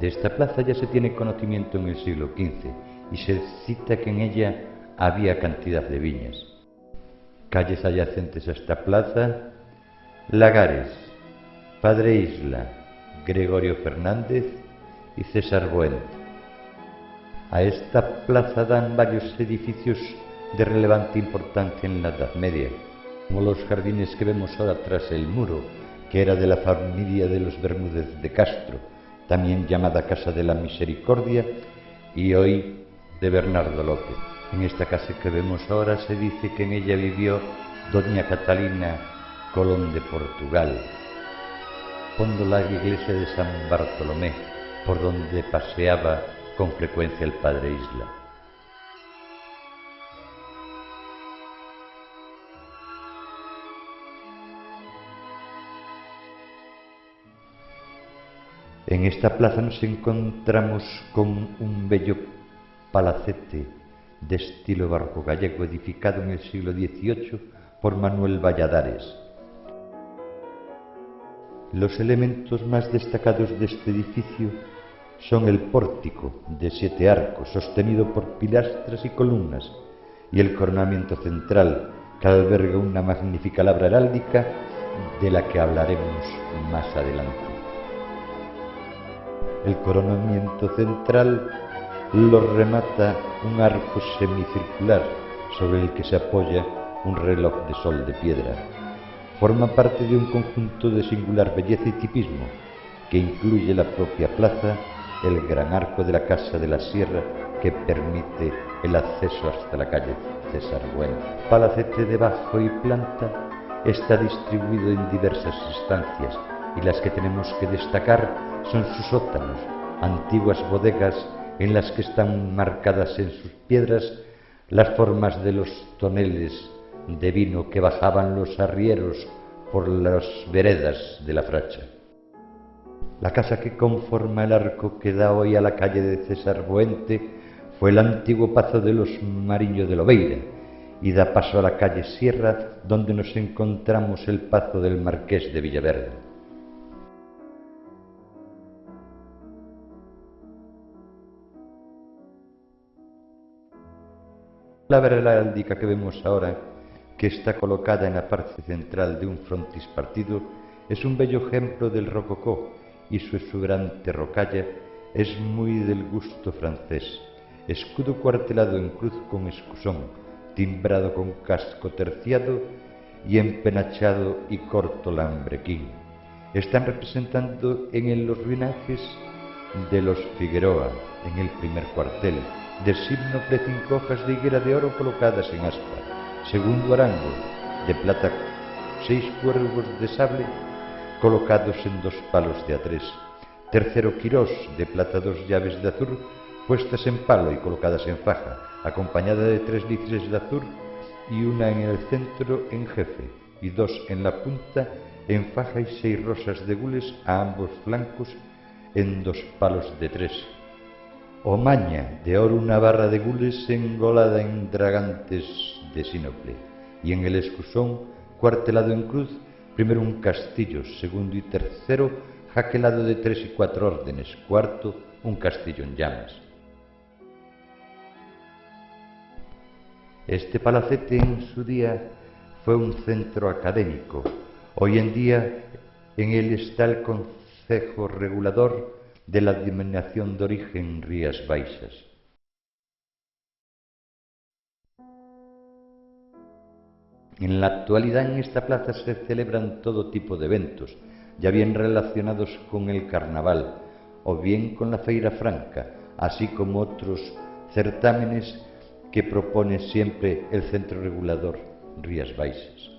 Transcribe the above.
De esta plaza ya se tiene conocimiento en el siglo XV y se cita que en ella había cantidad de viñas. Calles adyacentes a esta plaza: Lagares, Padre Isla, Gregorio Fernández y César Buent. A esta plaza dan varios edificios de relevante importancia en la Edad Media, como los jardines que vemos ahora tras el muro, que era de la familia de los Bermúdez de Castro, también llamada Casa de la Misericordia, y hoy de Bernardo López. En esta casa que vemos ahora se dice que en ella vivió doña Catalina Colón de Portugal, fondo la iglesia de San Bartolomé, por donde paseaba con frecuencia el Padre Isla. En esta plaza nos encontramos con un bello palacete de estilo barroco gallego edificado en el siglo XVIII por Manuel Valladares. Los elementos más destacados de este edificio son el pórtico de 7 arcos sostenido por pilastras y columnas y el coronamiento central, que alberga una magnífica labra heráldica de la que hablaremos más adelante. El coronamiento central lo remata un arco semicircular sobre el que se apoya un reloj de sol de piedra. Forma parte de un conjunto de singular belleza y tipismo que incluye la propia plaza, el gran arco de la Casa de la Sierra que permite el acceso hasta la calle César Buent. El palacete de bajo y planta está distribuido en diversas estancias y las que tenemos que destacar son sus sótanos, antiguas bodegas en las que están marcadas en sus piedras las formas de los toneles de vino que bajaban los arrieros por las veredas de la Fracha. La casa que conforma el arco que da hoy a la calle de César Buente fue el antiguo pazo de los Mariño de Lobeira y da paso a la calle Sierra, donde nos encontramos el pazo del Marqués de Villaverde. La labra heráldica que vemos ahora, que está colocada en la parte central de un frontispartido, es un bello ejemplo del rococó y su exuberante rocalla es muy del gusto francés. Escudo cuartelado en cruz con escusón, timbrado con casco terciado y empenachado y corto lambrequín. Están representando en los linajes de los Figueroa, en el primer cuartel, del sínople 5 hojas de higuera de oro colocadas en aspa. Segundo arango, de plata, 6 cuervos de sable colocados en 2 palos de A3. Tercero quirós, de plata, 2 llaves de azur puestas en palo y colocadas en faja, acompañada de 3 lices de azur y una en el centro en jefe y 2 en la punta en faja y 6 rosas de gules a ambos flancos en 2 palos de 3. Omaña, de oro, una barra de gules engolada en dragantes de sínople, y en el escusón, cuartelado en cruz, primero un castillo, segundo y tercero jaquelado de 3 y 4 órdenes, cuarto un castillo en llamas. Este palacete en su día fue un centro académico. Hoy en día en él está el Concejo Regulador de la Denominación de Origen Rías Baixas. En la actualidad en esta plaza se celebran todo tipo de eventos, ya bien relacionados con el carnaval o bien con la Feira Franca, así como otros certámenes que propone siempre el Centro Regulador Rías Baixas.